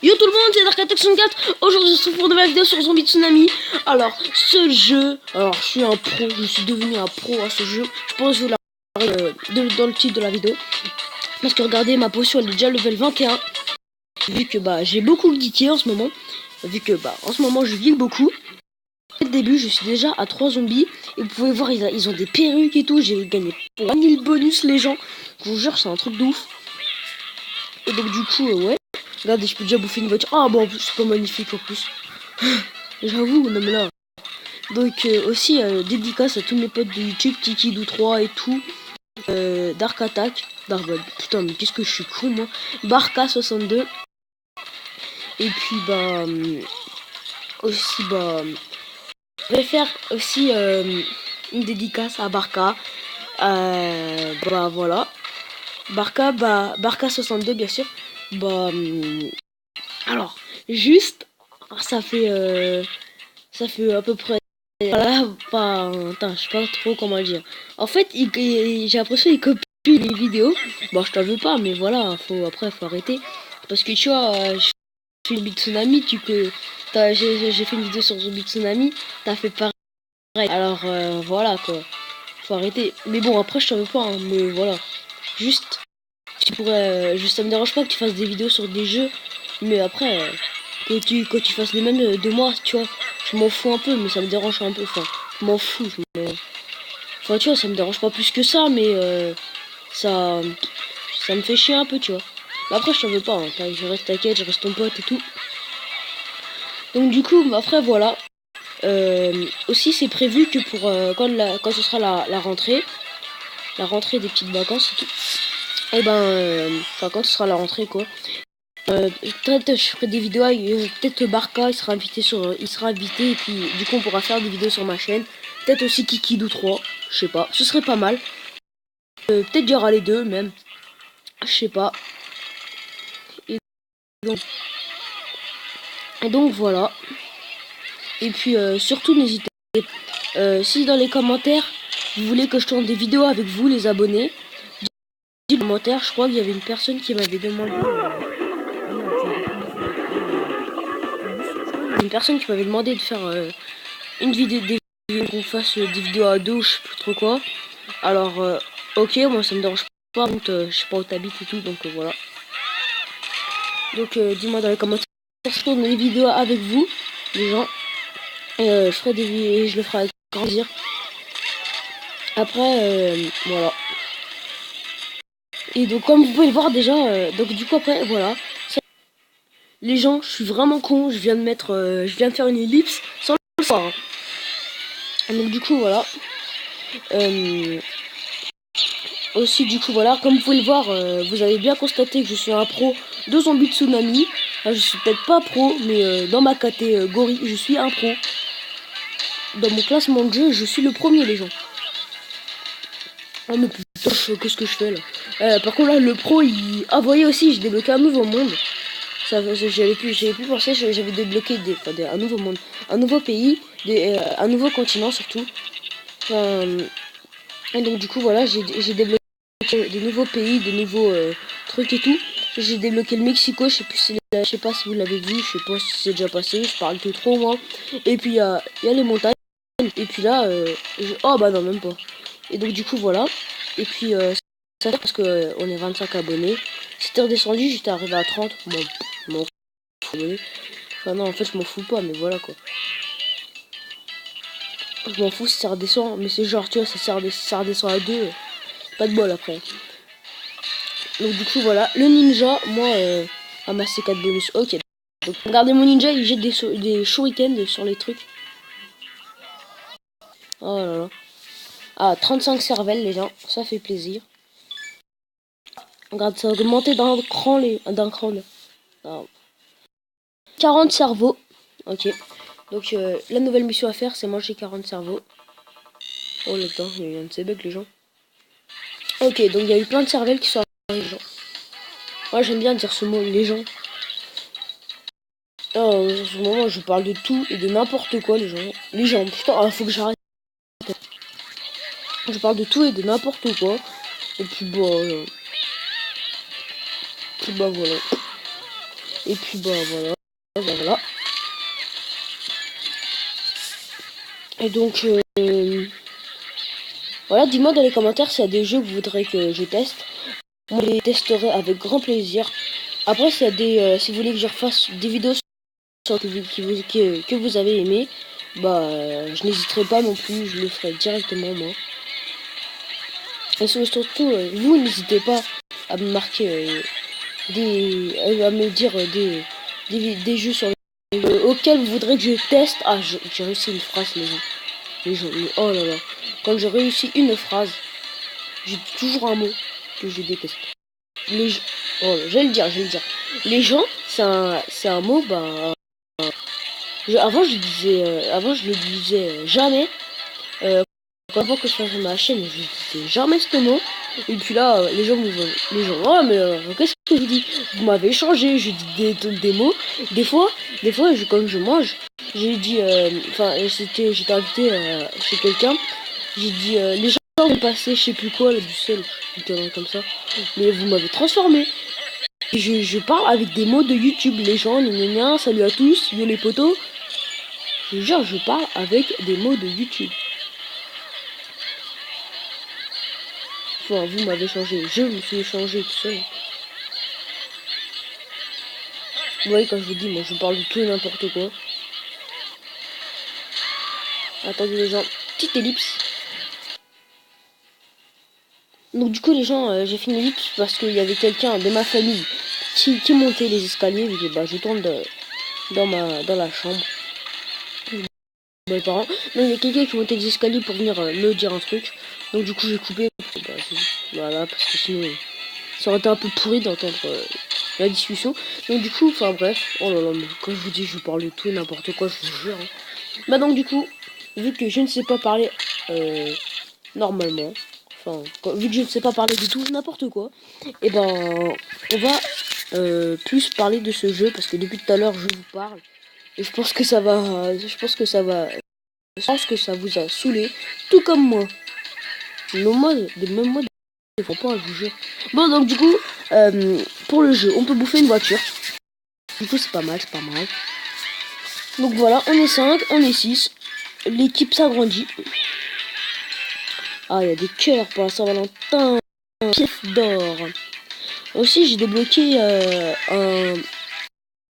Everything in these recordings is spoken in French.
Yo tout le monde, c'est Dark Attack 64. Aujourd'hui, je se retrouve pour de nouvelle vidéo sur Zombie Tsunami. Alors, ce jeu, je suis un pro, je suis devenu un pro à ce jeu. Je pense que je vous l'aurai dans le titre de la vidéo. Parce que regardez, ma potion elle est déjà level 21. Vu que j'ai beaucoup glitché en ce moment. Vu que en ce moment je glitch beaucoup. Au début, je suis déjà à 3 zombies. Et vous pouvez voir, ils ont des perruques et tout. J'ai gagné pour 1000 bonus les gens. Je vous jure, c'est un truc de ouf. Et donc du coup, ouais. Regardez, je peux déjà bouffer une voiture. Ah bon, c'est pas magnifique en plus. J'avoue, non mais là. Donc aussi, dédicace à tous mes potes de YouTube, Tikidou3 et tout. Dark Attack. Putain, mais qu'est-ce que je suis con moi. Barca62. Et puis aussi je vais faire aussi une dédicace à Barca. Voilà. Barca62 bien sûr. Alors, juste, ça fait à peu près, voilà, attends, je sais pas trop comment dire. En fait, j'ai l'impression qu'il copie les vidéos. Bon, je t'en veux pas, mais voilà, après, faut arrêter. Parce que tu vois, je fais Zombie Tsunami, j'ai fait une vidéo sur Zombie Tsunami, t'as fait pareil. Alors, voilà, quoi. Faut arrêter. Mais bon, après, je t'en veux pas, hein, mais voilà. Juste, ça me dérange pas que tu fasses des vidéos sur des jeux, mais après, que tu fasses les mêmes de moi, tu vois, je m'en fous un peu, mais ça me dérange un peu, enfin, je m'en fous, enfin, tu vois, ça me dérange pas plus que ça, mais ça me fait chier un peu, tu vois. Mais après, je t'en veux pas, hein, je reste t'inquiète, je reste ton pote et tout. Donc du coup, après, voilà. Aussi, c'est prévu que pour quand ce sera la rentrée des petites vacances et tout, et quand ce sera la rentrée, quoi. Peut-être je ferai des vidéos, peut-être Barca il sera invité et puis du coup on pourra faire des vidéos sur ma chaîne. Peut-être aussi Kikidou3, je sais pas, ce serait pas mal. Peut-être il y aura les deux même, je sais pas. Et donc voilà. Et puis surtout n'hésitez pas, si dans les commentaires vous voulez que je tourne des vidéos avec vous les abonnés, dites dans les commentaires. Je crois qu'il y avait une personne qui m'avait demandé de faire une vidéo, qu'on fasse des vidéos à deux, je sais plus trop quoi. Alors, ok, moi ça me dérange pas, donc je sais pas où t'habites et tout, donc voilà. Donc dis-moi dans les commentaires, je tourne des vidéos avec vous, les gens. Et je ferai des vidéos, je le ferai avec grand plaisir. Après, voilà. Et donc comme vous pouvez le voir déjà, donc du coup après, voilà. Les gens, je suis vraiment con, je viens de faire une ellipse sans le savoir. Hein. Donc du coup voilà. Aussi du coup voilà, comme vous pouvez le voir, vous avez bien constaté que je suis un pro de Zombie Tsunami. Enfin, je suis peut-être pas pro, mais dans ma catégorie, je suis un pro. Dans mon classement de jeu, je suis le premier, les gens. Oh mais putain, qu'est-ce que je fais là. Par contre là, le pro, ah, vous voyez aussi, j'ai débloqué un nouveau monde. J'avais plus pensé, j'avais débloqué un nouveau monde, un nouveau pays, un nouveau continent surtout. Et donc du coup voilà, j'ai débloqué des nouveaux pays, des nouveaux trucs et tout. J'ai débloqué le Mexico, je sais pas si vous l'avez vu, je sais pas si c'est déjà passé, je parle que trop moi. Et puis il y a les montagnes. Et puis là, oh bah non même pas. Et donc du coup voilà. Et puis ça parce que on est 25 abonnés. C'était redescendu, j'étais arrivé à 30. Bon, m'en fous abonnés. Enfin non en fait je m'en fous pas, mais voilà quoi. Je m'en fous si ça redescend, mais c'est genre tu vois ça redescend à 2. Pas de bol après. Donc du coup voilà, le ninja, moi ramasser 4 bonus, ok. Donc regardez mon ninja, il jette des shurikens sur les trucs. Oh là là. Ah, 35 cervelles les gens, ça fait plaisir. Regarde, ça a augmenté d'un cran là. Ah. 40 cerveaux, ok. Donc la nouvelle mission à faire, c'est manger 40 cerveaux. Oh là dedans, il y a un de ces bugs les gens. Ok, donc il y a eu plein de cervelles qui sont arrivées les gens. Moi j'aime bien dire ce mot, les gens. En ce moment, je parle de tout et de n'importe quoi, les gens. Les gens, putain, faut que j'arrête. Je parle de tout et de n'importe quoi. Et puis, voilà. Et puis bah voilà, voilà. Et donc voilà, dis-moi dans les commentaires s'il y a des jeux que vous voudrez que je teste. Moi, je les testerai avec grand plaisir. Après, s'il y a des, si vous voulez que je refasse des vidéos sur que vous avez aimé, bah, je n'hésiterai pas non plus, je le ferai directement moi. Et surtout, vous n'hésitez pas à me marquer à me dire des jeux sur auxquels vous voudrez que je teste. Ah, j'ai réussi une phrase, les gens, oh là là. Quand je réussis une phrase, j'ai toujours un mot que je déteste. Les gens, oh, je vais le dire. Les gens, c'est un mot, bah, avant je le disais jamais. Avant que je fasse ma chaîne, je disais jamais ce mot. Et puis là, les gens, oh mais qu'est-ce que je dis? Vous m'avez changé, je dis des mots. Des fois, quand je mange, j'ai dit, enfin, j'étais invité chez quelqu'un. J'ai dit, les gens vont passer, je sais plus quoi, là, du sel, comme ça. Mais vous m'avez transformé. Et je parle avec des mots de YouTube. Les gens, salut à tous, yo les potos. Je jure, je parle avec des mots de YouTube. Enfin, vous m'avez changé. Je me suis changé tout seul. Vous voyez, quand je vous dis, moi, je parle de tout et n'importe quoi. Attendez, les gens. Petite ellipse. Donc, du coup, les gens, j'ai fait une ellipse parce qu'il y avait quelqu'un de ma famille qui montait les escaliers. Et bah, je tourne dans la chambre. Mes parents. Non, il y a quelqu'un qui montait les escaliers pour venir me dire un truc. Donc, du coup, j'ai coupé. Bah, voilà, parce que sinon, ça aurait été un peu pourri d'entendre la discussion. Donc, du coup, enfin, bref. Oh là là, mais quand je vous dis, je parle de tout et n'importe quoi, je vous jure. Hein. Bah, donc, du coup, vu que je ne sais pas parler normalement, enfin, vu que je ne sais pas parler du tout n'importe quoi, et ben, on va plus parler de ce jeu parce que depuis tout à l'heure, je vous parle. Et je pense que ça va. Je pense que ça vous a saoulé, tout comme moi. Même modes, ils font pas, je vous jure. Bon, donc du coup, pour le jeu, on peut bouffer une voiture. Du coup, c'est pas mal. Donc voilà, on est 5, on est 6. L'équipe s'agrandit. Ah, il y a des cœurs pour la Saint-Valentin. Pièce d'or. Aussi, j'ai débloqué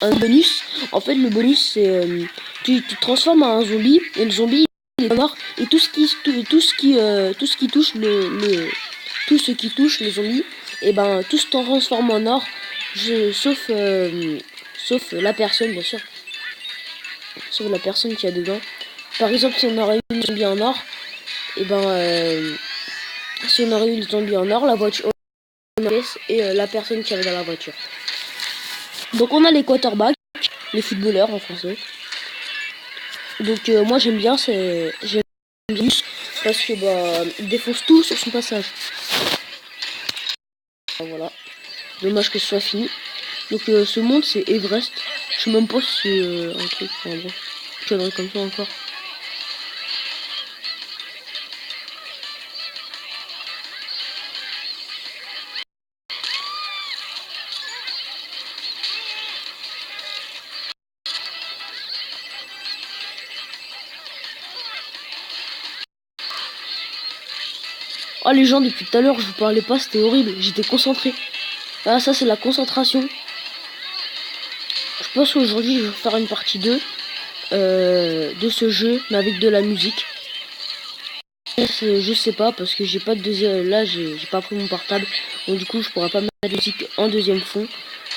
un bonus. En fait, le bonus, c'est tu te transformes en un zombie et le zombie il est mort et tout ce qui touche tout ce qui touche le zombie, et ben tout se transforme en or, sauf la personne bien sûr, sauf la personne qui a dedans. Par exemple, si on aurait eu le zombie en or, et ben si on aurait eu le zombie en or, la voiture et la personne qui avait dans la voiture. Donc on a les quarterbacks, les footballeurs en français. Donc moi j'aime bien parce que bah il défonce tout sur son passage. Voilà. Dommage que ce soit fini. Donc ce monde c'est Everest. Je sais même pas si c'est un truc. Enfin bon. Connerie comme ça encore. Oh les gens, depuis tout à l'heure je vous parlais pas, c'était horrible, j'étais concentré. Ah ça c'est la concentration. Je pense qu'aujourd'hui je vais faire une partie 2 de ce jeu, mais avec de la musique. Je sais pas parce que j'ai pas de deuxième. Là j'ai pas pris mon portable. Donc du coup je pourrais pas mettre la musique en deuxième fond.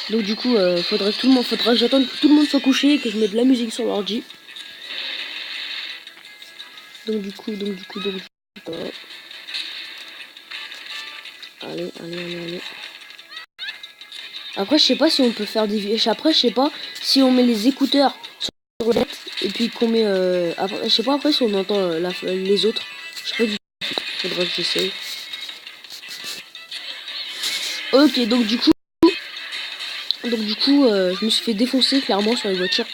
Donc du coup faudrait que j'attende que tout le monde soit couché et que je mette de la musique sur l'ordi. Donc du coup. Allez. Après, je sais pas si on peut faire des. Après, je sais pas si on met les écouteurs sur le net et puis qu'on met. Après, je sais pas après si on entend les autres. Je sais pas du tout. Faudra que j'essaye. Ok, donc du coup, je me suis fait défoncer clairement sur les voitures.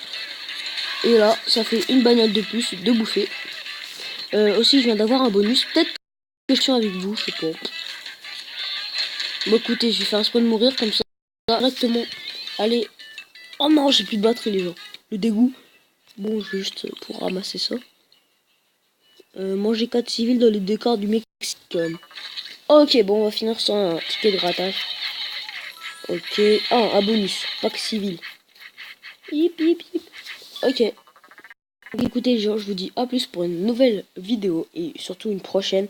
Et là, ça fait une bagnole de plus de bouffer. Aussi, je viens d'avoir un bonus. Peut-être que je suis avec vous, je sais pas. Bon, écoutez, je vais faire un spawn mourir comme ça directement. Allez, Oh non, j'ai plus de batterie, les gens. Le dégoût. Bon, juste pour ramasser ça. Manger 4 civils dans les décors du Mexique. Ok, bon, on va finir sur un ticket de grattage. Ok. Ah, un bonus. Pack civil. Hip, hip, hip. Ok. Écoutez, les gens, je vous dis à plus pour une nouvelle vidéo et surtout une prochaine.